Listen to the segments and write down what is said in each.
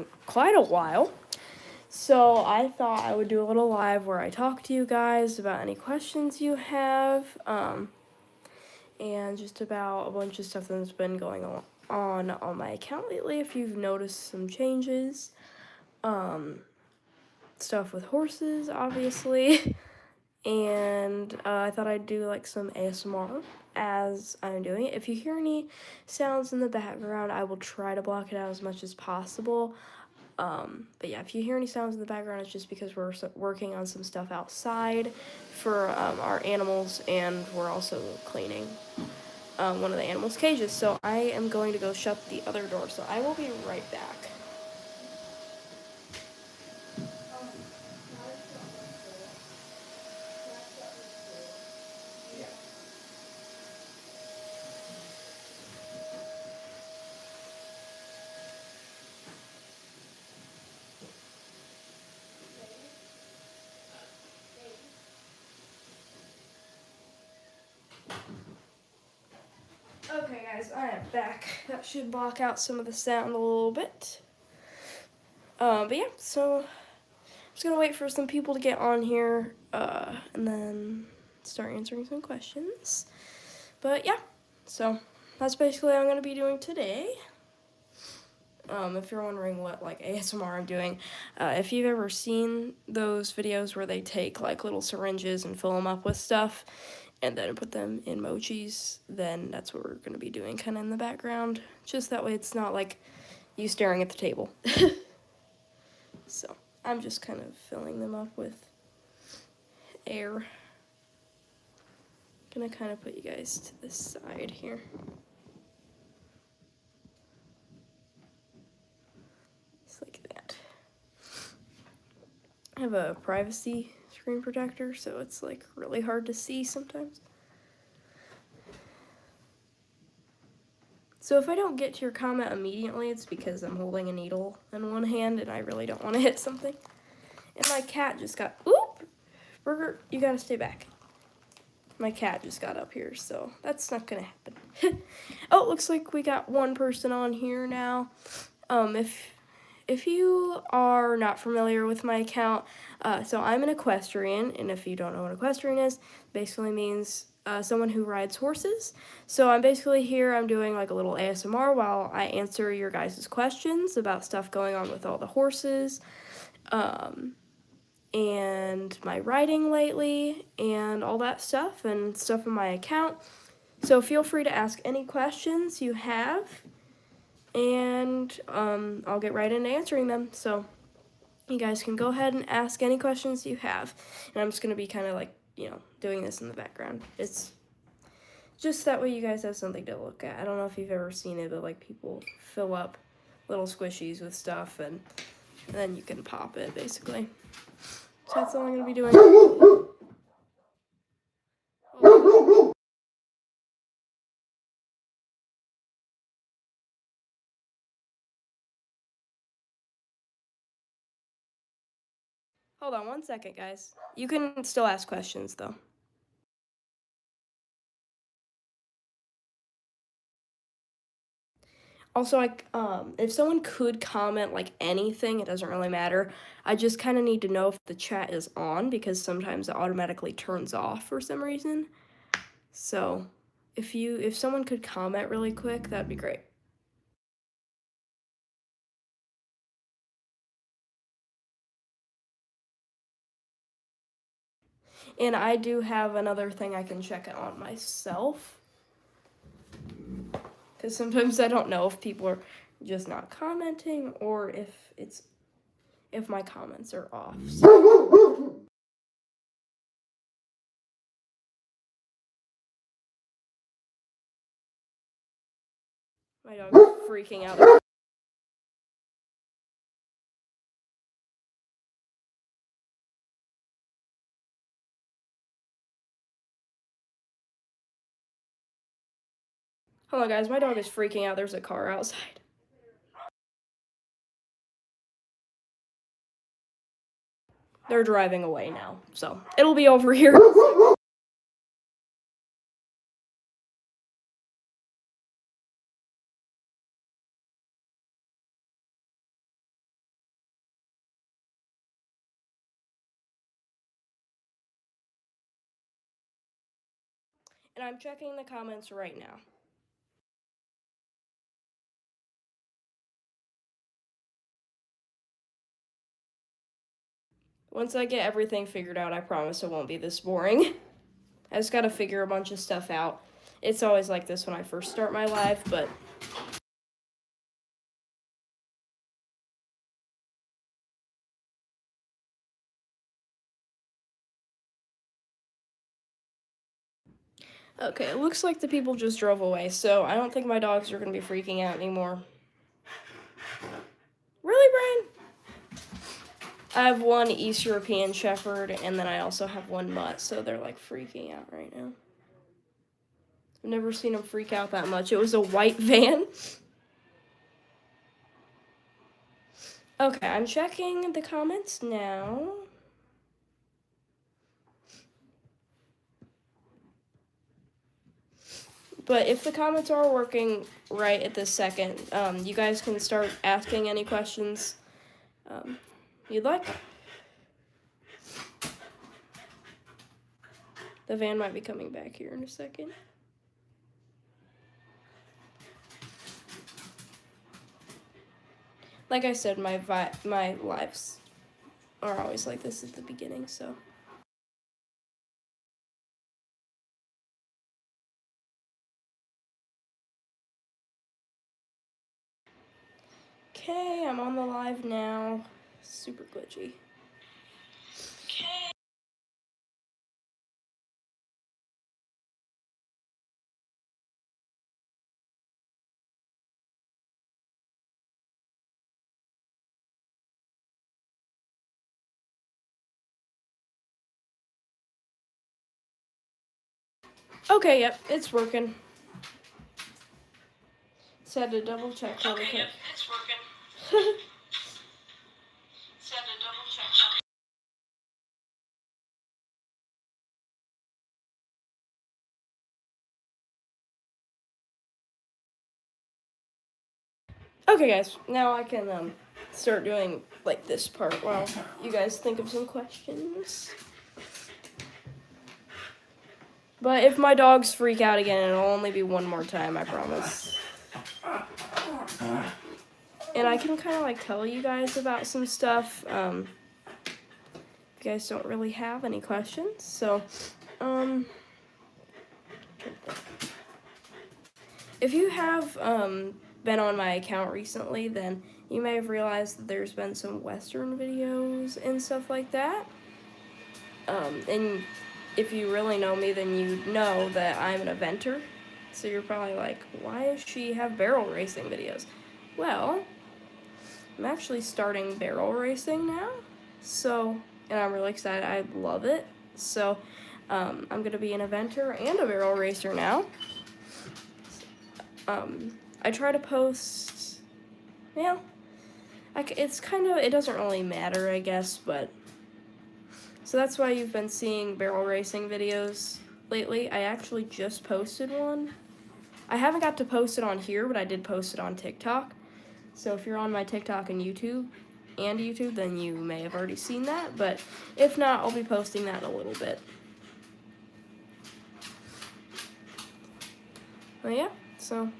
in quite a while. So I thought I would do a little live where I talk to you guys about any questions you have, and just about a bunch of stuff that's been going on my account lately. If you've noticed some changes, stuff with horses, obviously. And I thought I'd do like some ASMR as I'm doing it. If you hear any sounds in the background, I will try to block it out as much as possible. But yeah, if you hear any sounds in the background, it's just because we're working on some stuff outside for our animals, and we're also cleaning one of the animals' cages. So I am going to go shut the other door, so I will be right back. Okay guys, I am back. That should block out some of the sound a little bit. But yeah, so I'm just gonna wait for some people to get on here, and then start answering some questions. But yeah, so that's basically what I'm gonna be doing today. If you're wondering what like ASMR I'm doing, if you've ever seen those videos where they take like little syringes and fill them up with stuff and then put them in emojis, then that's what we're going to be doing kind of in the background. Just that way it's not like you staring at the table. So I'm just kind of filling them up with air. Gonna kind of put you guys to the side here. Just like that. I have a privacy screen protector, so it's like really hard to see sometimes. So if I don't get to your comment immediately, it's because I'm holding a needle in one hand and I really don't want to hit something. And my cat just got, oop, Burger, you gotta stay back. My cat just got up here, so that's not gonna happen. Oh, looks like we got one person on here now. If you are not familiar with my account, so I'm an equestrian, and if you don't know what equestrian is, basically means someone who rides horses. So I'm basically here, I'm doing like a little ASMR while I answer your guys' questions about stuff going on with all the horses, and my riding lately, and all that stuff, and stuff in my account. So feel free to ask any questions you have, and I'll get right into answering them. So you guys can go ahead and ask any questions you have, and I'm just going to be kind of like, doing this in the background. It's just that way you guys have something to look at. I don't know if you've ever seen it, but like people fill up little squishies with stuff, and then you can pop it basically. So that's all I'm going to be doing. Hold on one second, guys. You can still ask questions, though. Also, like, if someone could comment, like, anything, it doesn't really matter. I just kind of need to know if the chat is on, because sometimes it automatically turns off for some reason. So, if someone could comment really quick, that'd be great. And I do have another thing I can check it on myself, because sometimes I don't know if people are just not commenting or if my comments are off. So. My dog is freaking out. Hold on, guys. My dog is freaking out. There's a car outside. They're driving away now, so it'll be over here. And I'm checking the comments right now. Once I get everything figured out, I promise it won't be this boring. I just gotta figure a bunch of stuff out. It's always like this when I first start my live, but okay, it looks like the people just drove away, so I don't think my dogs are gonna be freaking out anymore. Really, Brian? I have one East European Shepherd, and then I also have one mutt, so they're like freaking out right now. I've never seen them freak out that much. It was a white van. Okay, I'm checking the comments now. But if the comments are working right at this second, you guys can start asking any questions you'd like. The van might be coming back here in a second. Like I said, my lives are always like this at the beginning, so. Okay, I'm on the live now. Super glitchy. Okay, yep, it's working. Just had to double check really quick. Yep, it's working. Just had to double check. Okay, guys, now I can start doing like this part while you guys think of some questions. But if my dogs freak out again, it'll only be one more time, I promise. And I can kind of like tell you guys about some stuff. If you guys don't really have any questions, so if you have been on my account recently, then you may have realized that there's been some Western videos and stuff like that. And if you really know me, then you know that I'm an eventer. So you're probably like, why does she have barrel racing videos? Well, I'm actually starting barrel racing now. So, and I'm really excited. I love it. So, I'm going to be an eventer and a barrel racer now. I try to post, it's kind of, it doesn't really matter, I guess, but, so that's why you've been seeing barrel racing videos lately. I actually just posted one. I haven't got to post it on here, but I did post it on TikTok. So if you're on my TikTok and YouTube, then you may have already seen that, but if not, I'll be posting that in a little bit. But yeah, so.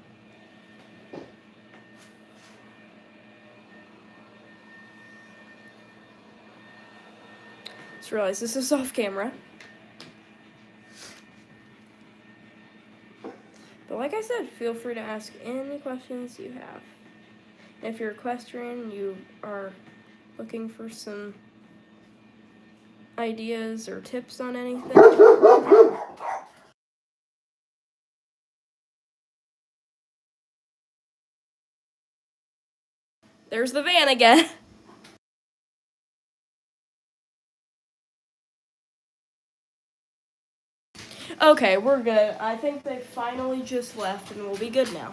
Just realized this is off camera. But like I said, feel free to ask any questions you have. And if you're equestrian, you are looking for some ideas or tips on anything. There's the van again. Okay, we're good. I think they finally just left and we'll be good now.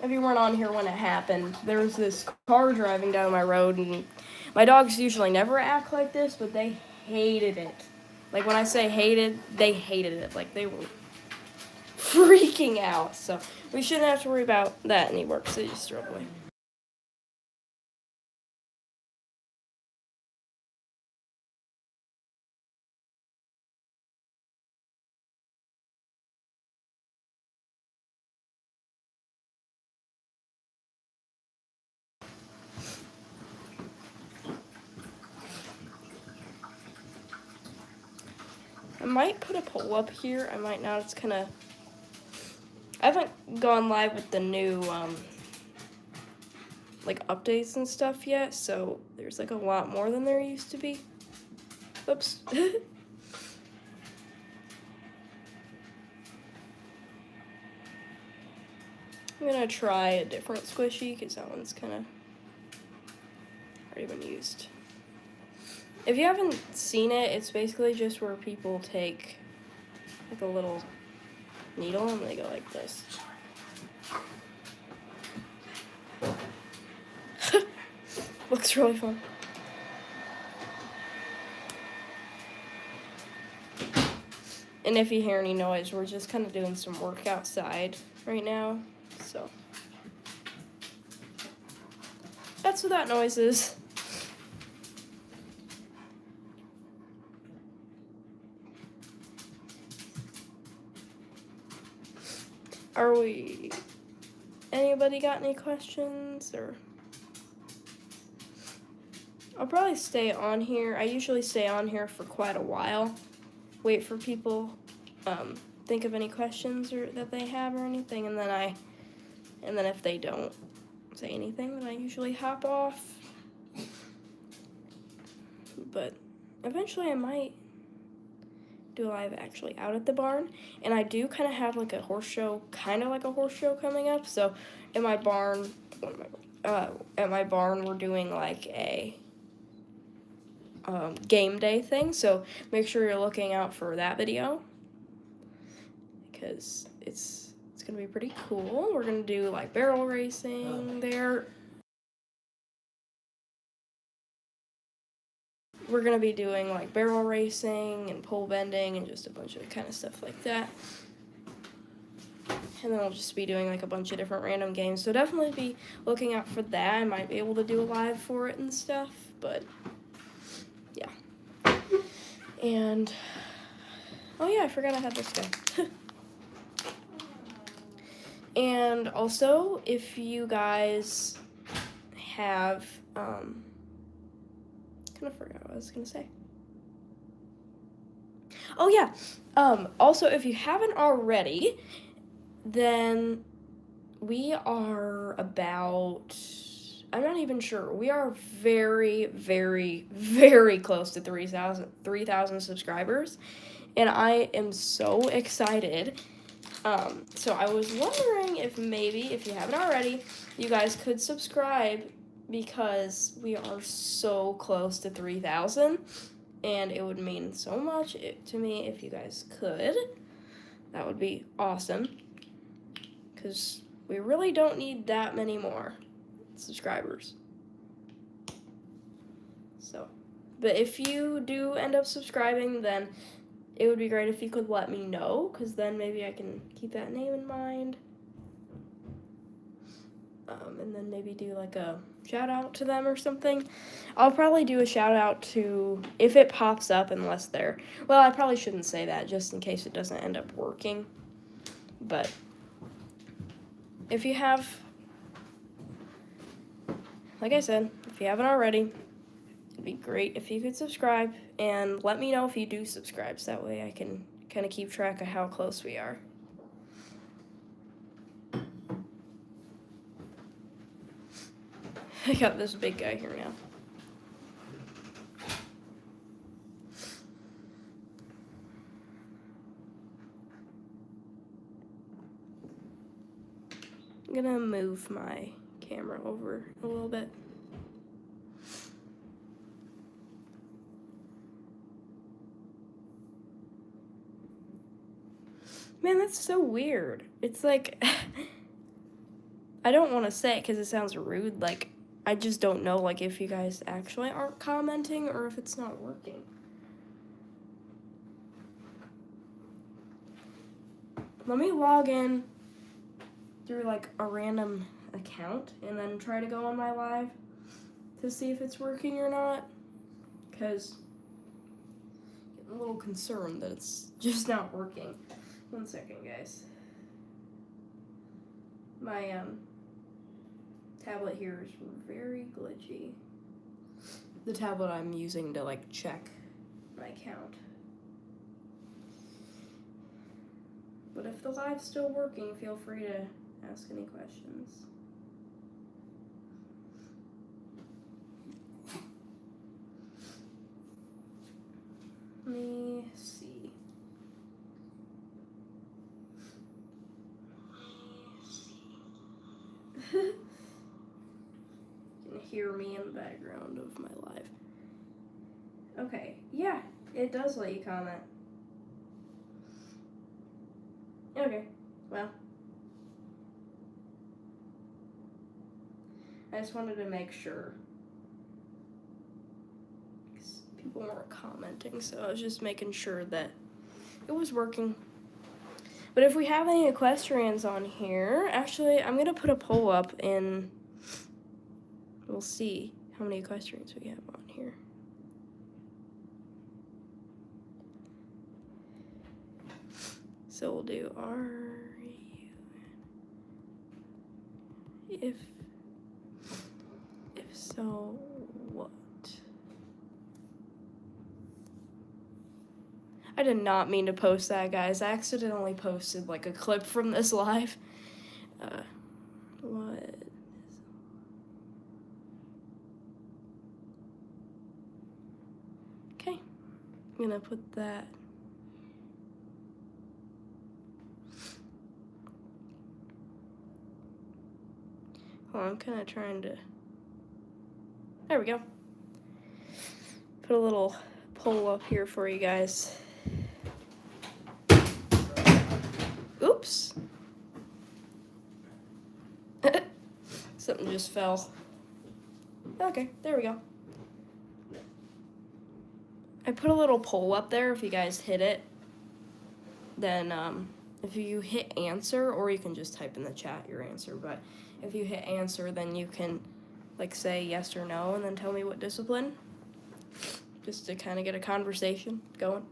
If you weren't on here when it happened, there was this car driving down my road, and my dogs usually never act like this, but they hated it. Like, when I say hated, they hated it. Like, they were freaking out. So, we shouldn't have to worry about that anymore, because they just drove away. might put a poll up here. I might not. It's kind of... I haven't gone live with the new, like, updates and stuff yet, so there's, like, a lot more than there used to be. Oops. I'm gonna try a different squishy, because that one's kind of already been used. If you haven't seen it, it's basically just where people take, like, a little needle and they go like this. Looks really fun. And if you hear any noise, we're just kind of doing some work outside right now, so that's what that noise is. Anybody got any questions, or? I'll probably stay on here. I usually stay on here for quite a while. Wait for people, think of any questions or that they have or anything, and then if they don't say anything, then I usually hop off. But eventually I might do a live actually out at the barn, and I do kind of have like a horse show, coming up. So at my barn, we're doing like a game day thing, so make sure you're looking out for that video, because it's gonna be pretty cool. We're gonna do like barrel racing there. We're gonna be doing like barrel racing and pole bending and just a bunch of kind of stuff like that. And then we'll just be doing like a bunch of different random games, so definitely be looking out for that. I might be able to do a live for it and stuff, but yeah. And oh yeah, I forgot I had this guy. And also, if you guys have kind of forgot what I was gonna say. Oh yeah. Also, if you haven't already, then we are about, I'm not even sure. We are very, very, very close to 3,000 subscribers, and I am so excited. So I was wondering if maybe, if you haven't already, you guys could subscribe, because we are so close to 3,000, and it would mean so much to me if you guys could. That would be awesome, because we really don't need that many more subscribers. So, but if you do end up subscribing, then it would be great if you could let me know, because then maybe I can keep that name in mind. And then maybe do like a shout out to them or something. I'll probably do a shout out to, if it pops up, unless they're, well, I probably shouldn't say that just in case it doesn't end up working. But if you have, like I said, if you haven't already, it'd be great if you could subscribe, and let me know if you do subscribe, so that way I can kind of keep track of how close we are. I got this big guy here now. I'm gonna move my camera over a little bit. Man, that's so weird. It's like, I don't want to say it because it sounds rude, like, I just don't know, like, if you guys actually aren't commenting or if it's not working. Let me log in through, like, a random account and then try to go on my live to see if it's working or not, because I'm a little concerned that it's just not working. 1 second, guys. My, tablet here is very glitchy. The tablet I'm using to like check my account. But if the live's still working, feel free to ask any questions. Let me see. You can hear me in the background of my live. Okay, yeah, it does let you comment. Okay, well. I just wanted to make sure. Because people weren't commenting, so I was just making sure that it was working. But if we have any equestrians on here, actually, I'm going to put a poll up and we'll see how many equestrians we have on here. So we'll do if so, what? I did not mean to post that, guys. I accidentally posted like a clip from this live. What? Okay, I'm gonna put that. Oh, I'm kind of trying to. There we go. Put a little poll up here for you guys. Oops. Something just fell. Okay, there we go. I put a little poll up there. If you guys hit it, then if you hit answer, or you can just type in the chat your answer, but if you hit answer, then you can like say yes or no and then tell me what discipline, just to kind of get a conversation going.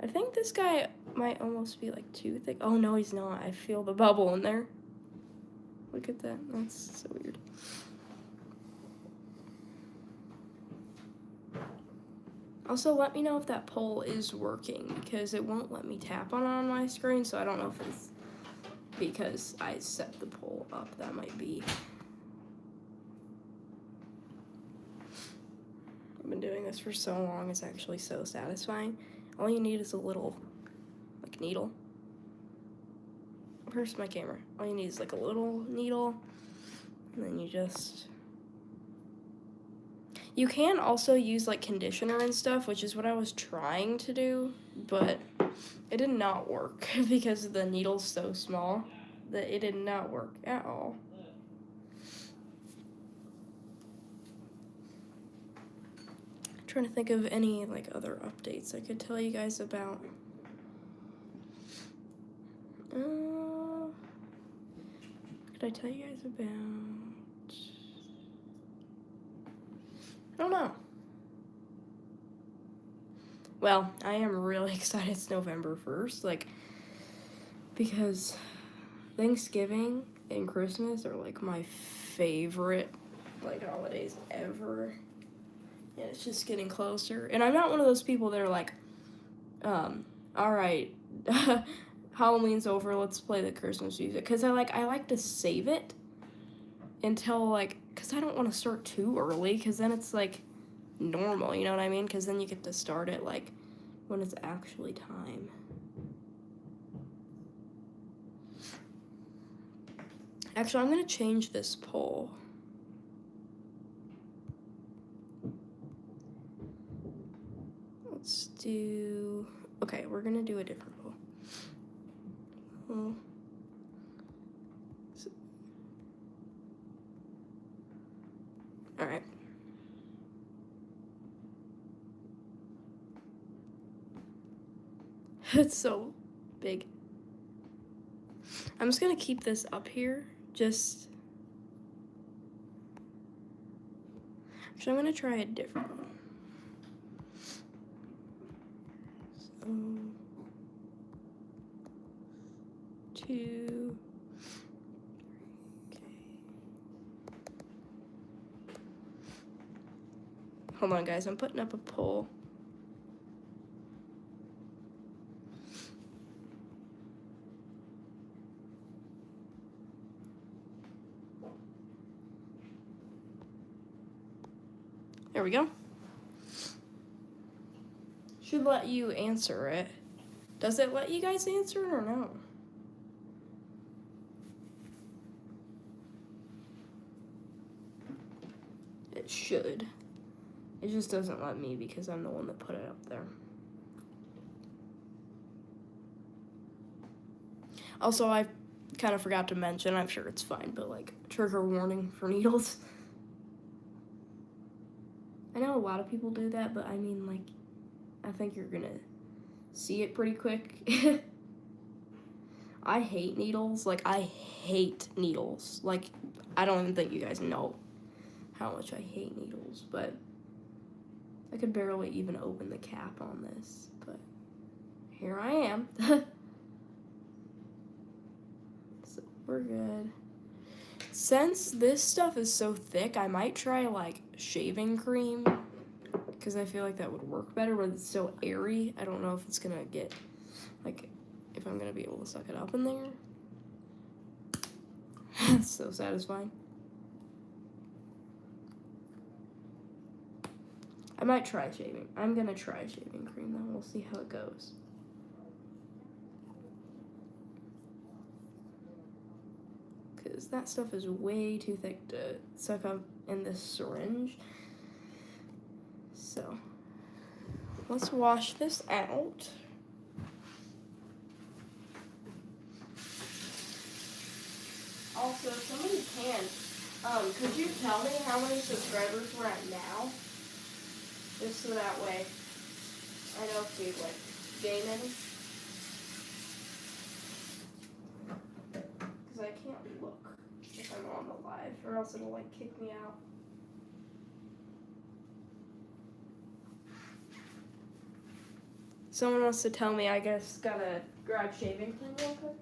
I think this guy might almost be like too thick. Oh no, he's not. I feel the bubble in there. Look at that. That's so weird. Also, let me know if that poll is working, because it won't let me tap on my screen, so I don't know if it's because I set the poll up. That might be. I've been doing this for so long, it's actually so satisfying. All you need is a little, like, needle. Where's my camera? All you need is, like, a little needle, and then you just... You can also use, like, conditioner and stuff, which is what I was trying to do, but it did not work because the needle's so small that it did not work at all. I'm trying to think of any, like, other updates I could tell you guys about. What could I tell you guys about? I don't know. Well, I am really excited it's November 1st, like, because Thanksgiving and Christmas are, like, my favorite, like, holidays ever. And it's just getting closer. And I'm not one of those people that are like, all right, Halloween's over, let's play the Christmas music. Because I like to save it until, like, because I don't want to start too early, because then it's, like, normal, you know what I mean? Because then you get to start it, like, when it's actually time. Actually, I'm going to change this poll. Let's do... Okay, we're going to do a different poll. Alright. It's so big. I'm just going to keep this up here. Actually, I'm going to try a different one. So, 2. Okay. Hold on, guys. I'm putting up a poll. There we go. Should let you answer it. Does it let you guys answer it or no? It should. It just doesn't let me because I'm the one that put it up there. Also, I kind of forgot to mention, I'm sure it's fine, but like, trigger warning for needles. I know a lot of people do that, but I mean, like, I think you're gonna see it pretty quick. I hate needles. Like, I hate needles. Like, I don't even think you guys know how much I hate needles, but I could barely even open the cap on this, but here I am. So we're good. Since this stuff is so thick, I might try like shaving cream because I feel like that would work better, but it's so airy. I don't know if it's gonna get, like, if I'm gonna be able to suck it up in there. It's so satisfying. I might try shaving. I'm gonna try shaving cream though. We'll see how it goes. Because that stuff is way too thick to suck up in this syringe. So, let's wash this out. Also, if somebody can, could you tell me how many subscribers we're at now? Just so that way I know if we like gain any. Because I can't look if I'm on the live, or else it'll like kick me out. Someone wants to tell me, I guess, gotta grab shaving cream real quick.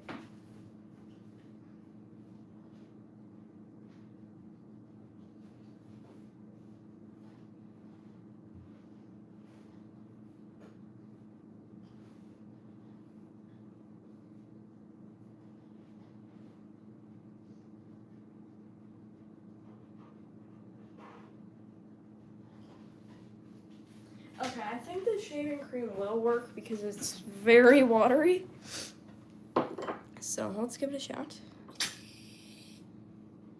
Okay, I think the shaving cream will work because it's very watery. So let's give it a shot.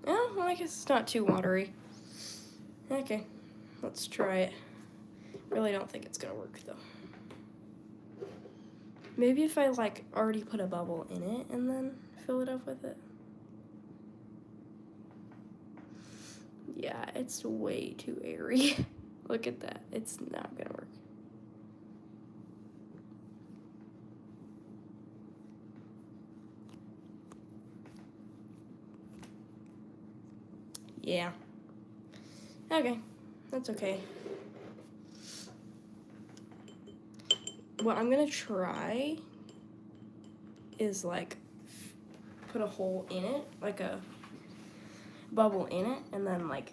Oh, well, I guess it's not too watery. Okay, let's try it. Really don't think it's gonna work though. Maybe if I like already put a bubble in it and then fill it up with it. Yeah, it's way too airy. Look at that. It's not gonna work. Yeah. Okay. That's okay. What I'm gonna try is like put a hole in it, like a bubble in it, and then like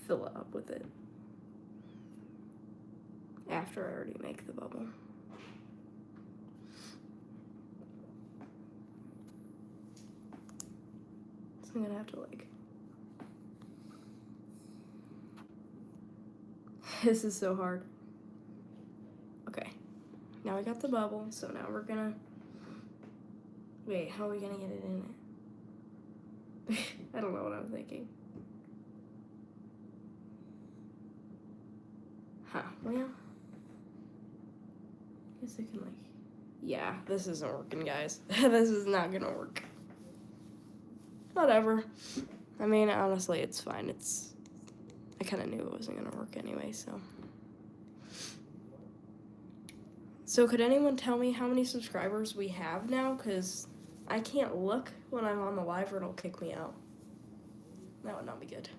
fill it up with it after I already make the bubble. So I'm gonna have to like, this is so hard. Okay, now I got the bubble, so now we're gonna, wait, how are we gonna get it in it? I don't know what I'm thinking. Huh, well, I guess I can like, yeah, this isn't working, guys. This is not gonna work. Whatever. I mean, honestly, it's fine. I kind of knew it wasn't gonna work anyway, so. So could anyone tell me how many subscribers we have now? Because I can't look when I'm on the live or it'll kick me out. That would not be good.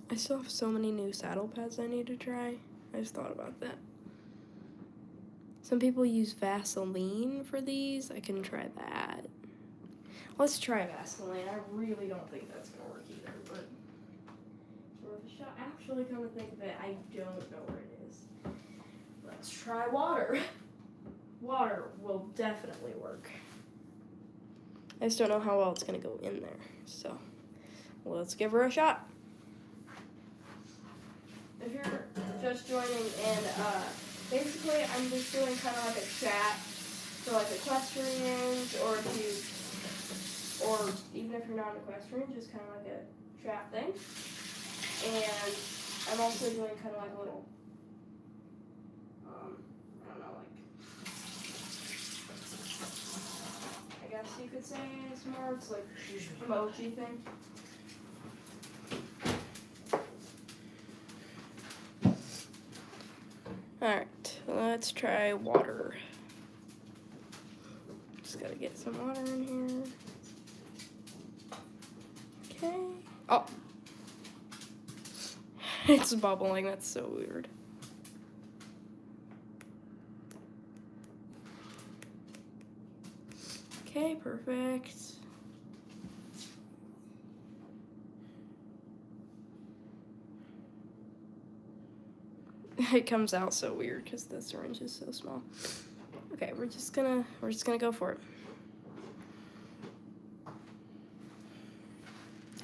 I still have so many new saddle pads I need to try. I just thought about that. Some people use Vaseline for these. I can try that. Let's try Vaseline. I really don't think that's gonna work either, but worth a shot. Actually, come to think of it, I don't know where it is. Let's try water. water will definitely work. I just don't know how well it's going to go in there. So let's give her a shot. If you're just joining in, basically I'm just doing kind of like a chat for like equestrians, or even if you're not an equestrian, just kind of like a chat thing. And I'm also doing kind of like a little, I don't know, like, I guess you could say it's more, it's like emoji thing. Alright, let's try water. Just gotta get some water in here. Okay. Oh. It's bubbling, that's so weird. Okay, perfect. It comes out so weird because the syringe is so small. Okay, we're just gonna go for it.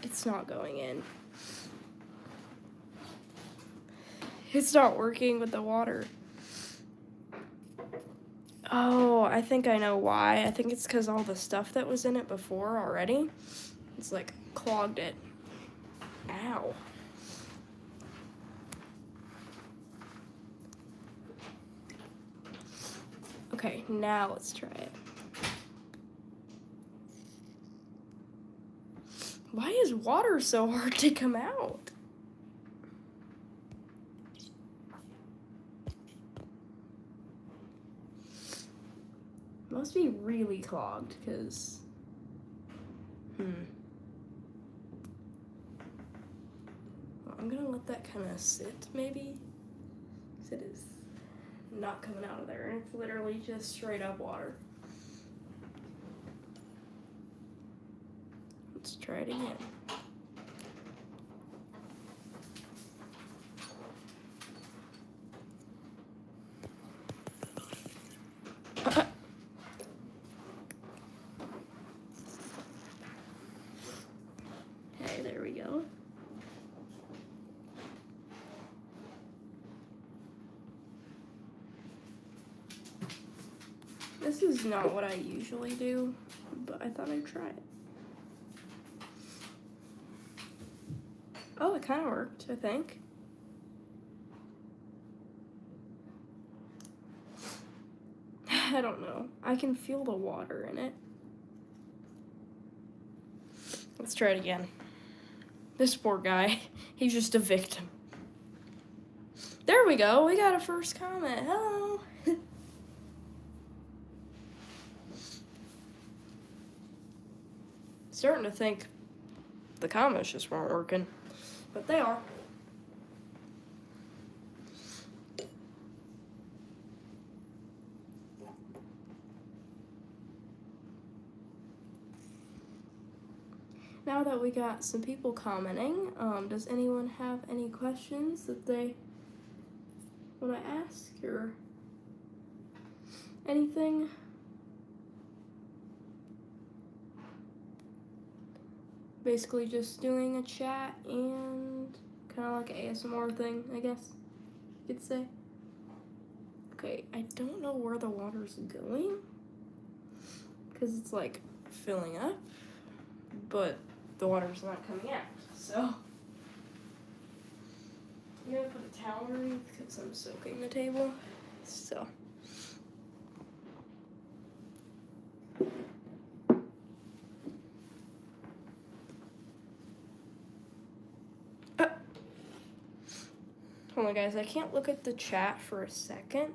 It's not going in. It's not working with the water. Oh, I think I know why. I think it's because all the stuff that was in it before already, it's like clogged it. Ow. Okay, now let's try it. Why is water so hard to come out? Must be really clogged, because... Well, I'm gonna let that kind of sit, maybe. Because it is not coming out of there, and it's literally just straight up water. Let's try it again. Okay, there we go. This is not what I usually do, but I thought I'd try it. Oh, it kind of worked, I think. I don't know. I can feel the water in it. Let's try it again. This poor guy, he's just a victim. There we go. We got a first comment. Hello. Starting to think the comments just weren't working, but they are. Now that we got some people commenting, does anyone have any questions that they want to ask or anything? Basically just doing a chat and kind of like an ASMR thing, I guess you could say. Okay, I don't know where the water's going because it's like filling up, but the water's not coming out, so I'm gonna put a towel underneath because I'm soaking the table, so. Hold on, guys, I can't look at the chat for a second.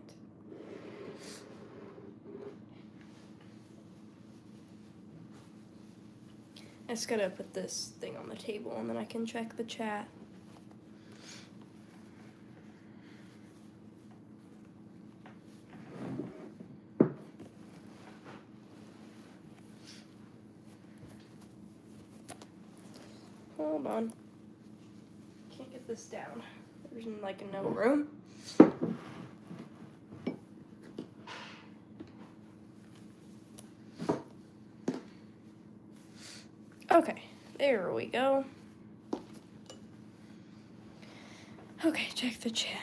I just gotta put this thing on the table and then I can check the chat. Hold on. Can't get this down. There's like no room. Okay, there we go. Okay, check the chat.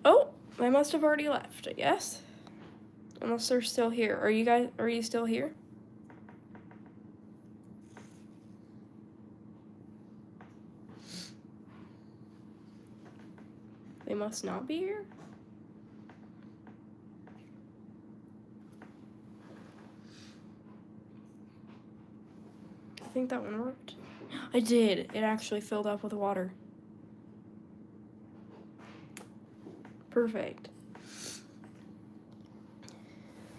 Oh, they must have already left, I guess. Unless they're still here. Are you still here? They must not be here. I think that one worked. I did. It actually filled up with water. Perfect.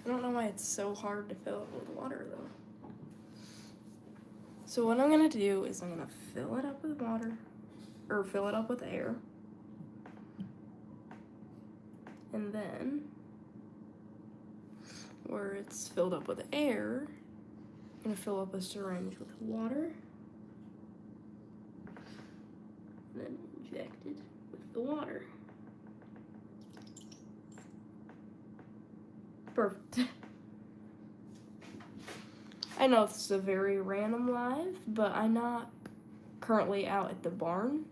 I don't know why it's so hard to fill it with water though. So what I'm gonna do is I'm gonna fill it up with water, or fill it up with air. And then, where it's filled up with air, I'm gonna fill up a syringe with water. And then inject it with the water. Perfect. I know this is a very random live, but I'm not currently out at the barn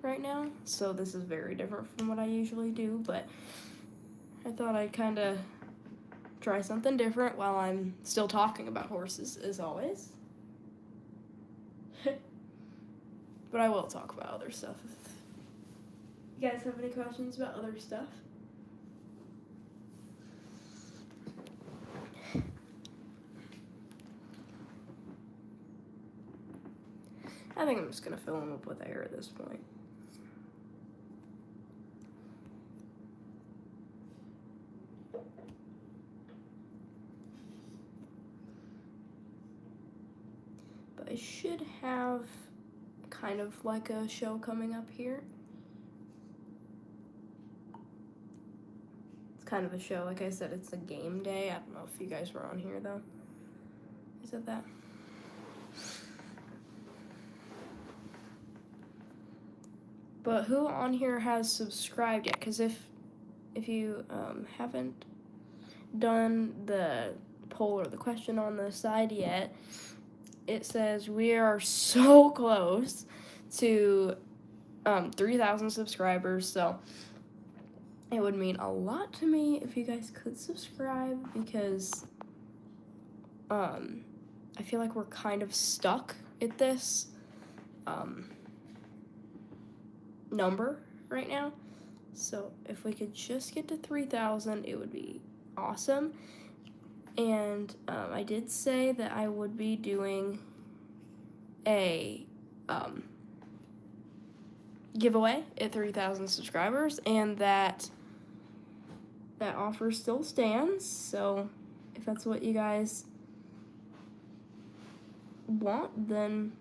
right now, so this is very different from what I usually do, but I thought I'd kind of try something different while I'm still talking about horses, as always. But I will talk about other stuff. You guys have any questions about other stuff? I think I'm just gonna fill them up with air at this point. But I should have kind of like a show coming up here. It's kind of a show, like I said, it's a game day. I don't know if you guys were on here though. Is it that? But who on here has subscribed yet? Because if you haven't done the poll or the question on the side yet, it says we are so close to 3,000 subscribers. So it would mean a lot to me if you guys could subscribe, because I feel like we're kind of stuck at this number right now. So if we could just get to 3,000, it would be awesome. And I did say that I would be doing a giveaway at 3,000 subscribers, and that offer still stands. So if that's what you guys want, then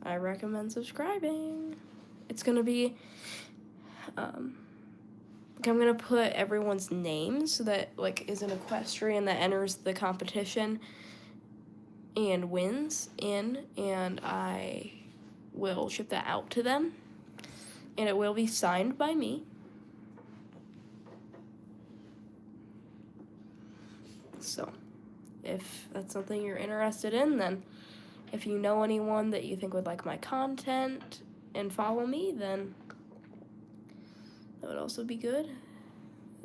I recommend subscribing. It's gonna be I'm gonna put everyone's name so that like is an equestrian that enters the competition and wins in, and I will ship that out to them, and it will be signed by me. So if that's something you're interested in, then if you know anyone that you think would like my content and follow me, then that would also be good.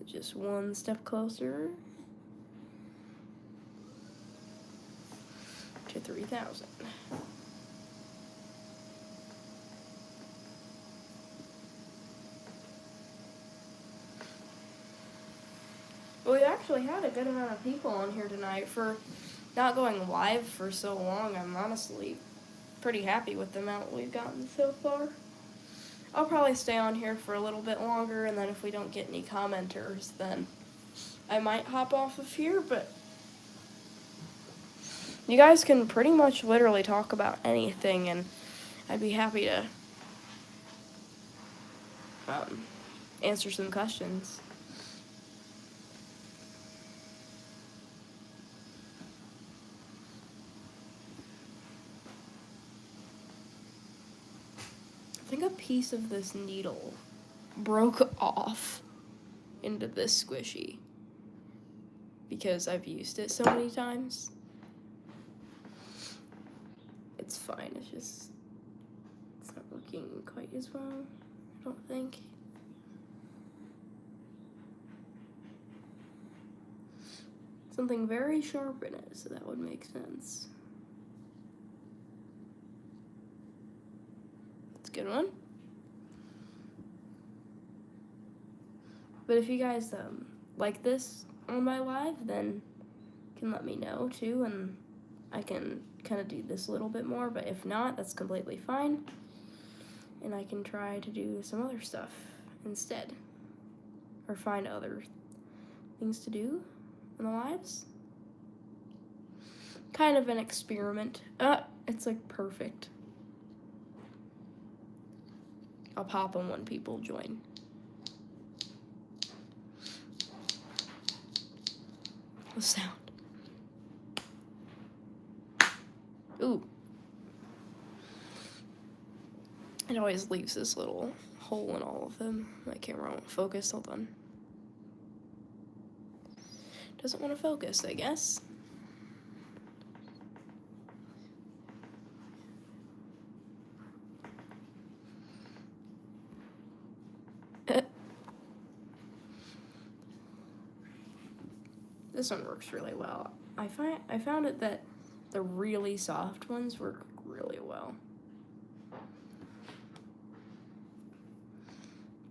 Just one step closer to 3,000. Well, we actually had a good amount of people on here tonight. For not going live for so long, I'm honestly pretty happy with the amount we've gotten so far. I'll probably stay on here for a little bit longer, and then if we don't get any commenters, then I might hop off of here, but you guys can pretty much literally talk about anything, and I'd be happy to answer some questions. I think a piece of this needle broke off into this squishy because I've used it so many times. it's fine. It's not working quite as well, I don't think. Something very sharp in it, so that would make sense. That's a good one. But if you guys like this on my live, then you can let me know too, and I can kind of do this a little bit more, but if not, that's completely fine. And I can try to do some other stuff instead, or find other things to do in the lives. Kind of an experiment. It's like perfect. I'll pop them when people join. The sound. Ooh. It always leaves this little hole in all of them. My camera won't focus. Hold on. Doesn't want to focus, I guess. This one works really well. I found it that the really soft ones work really well.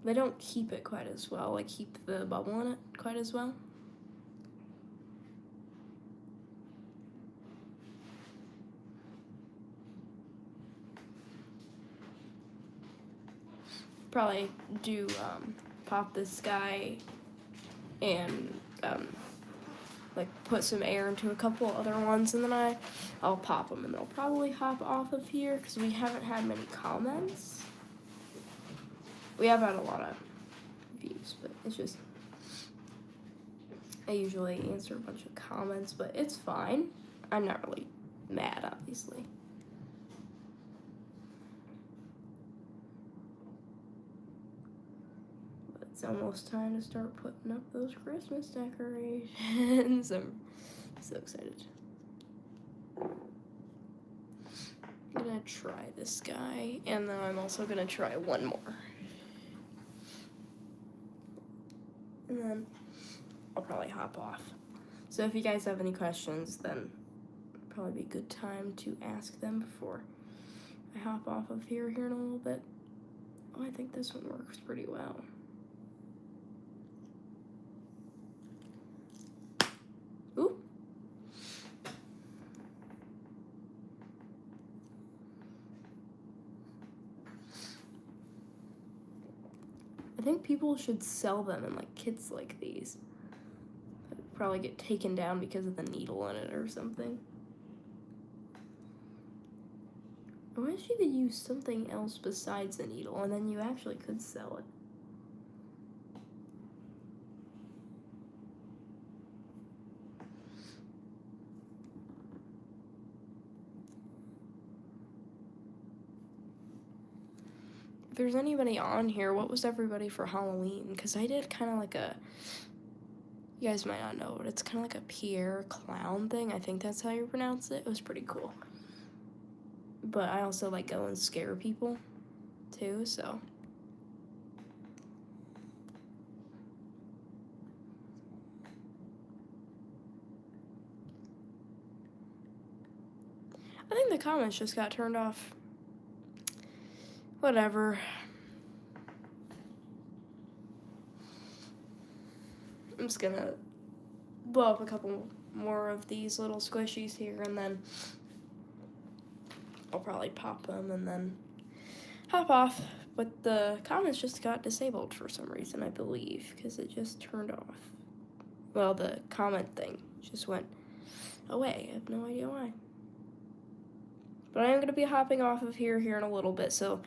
They don't keep it quite as well, like keep the bubble in it quite as well. Probably do pop this guy and like put some air into a couple other ones, and then I'll pop them, and they'll probably hop off of here because we haven't had many comments. We have had a lot of views, but it's just I usually answer a bunch of comments, but it's fine. I'm not really mad, obviously. It's almost time to start putting up those Christmas decorations. I'm so excited. I'm gonna try this guy, and then I'm also gonna try one more. And then I'll probably hop off. So if you guys have any questions, then it'll probably be a good time to ask them before I hop off of here in a little bit. Oh, I think this one works pretty well. Ooh. I think people should sell them in like kits like these. They'd probably get taken down because of the needle in it or something. I wish you could use something else besides the needle, and then you actually could sell it. If there's anybody on here, what was everybody for Halloween? Because I did kind of like you guys might not know, but it's kind of like a Pierre clown thing. I think that's how you pronounce it. It was pretty cool. But I also like go and scare people too, so. I think the comments just got turned off. Whatever. I'm just gonna blow up a couple more of these little squishies here, and then I'll probably pop them and then hop off. But the comments just got disabled for some reason, I believe, because it just turned off. Well, the comment thing just went away. I have no idea why. But I am going to be hopping off of here in a little bit, so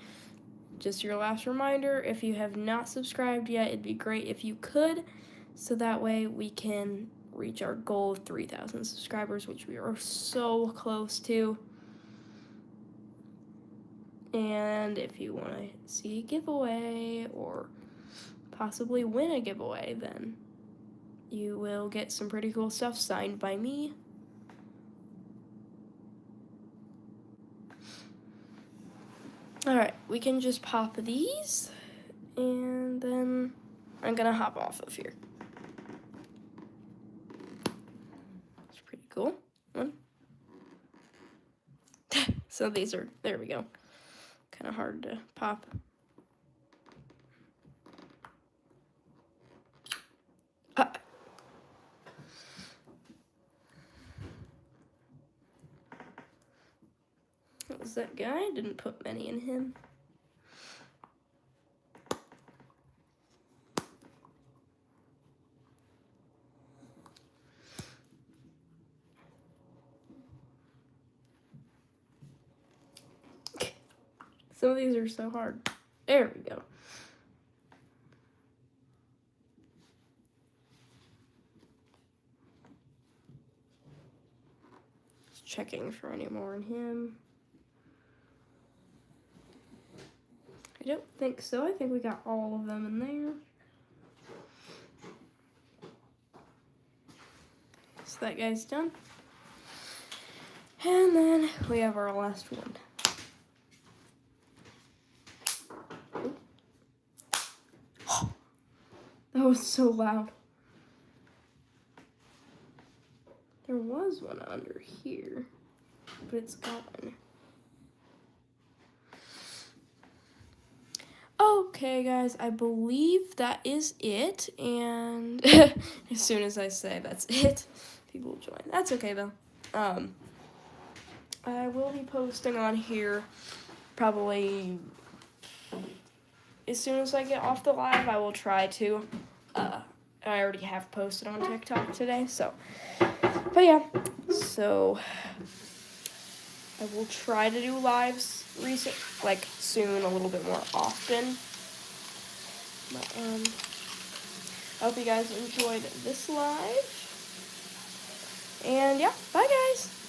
just your last reminder, if you have not subscribed yet, it'd be great if you could, so that way we can reach our goal of 3,000 subscribers, which we are so close to. And if you want to see a giveaway or possibly win a giveaway, then you will get some pretty cool stuff signed by me. Alright, we can just pop these, and then I'm gonna hop off of here. It's pretty cool. One. So these are, there we go. Kind of hard to pop. What was that guy? Didn't put many in him. Some of these are so hard. There we go. Just checking for any more in him. I don't think so. I think we got all of them in there. So that guy's done. And then we have our last one. That was so loud. There was one under here, but it's gone. Okay, guys, I believe that is it. And as soon as I say that's it, people will join. That's okay, though. I will be posting on here probably as soon as I get off the live. I will try to. I already have posted on TikTok today, so. But yeah, so I will try to do lives soon, a little bit more often. But I hope you guys enjoyed this live. And yeah, bye guys.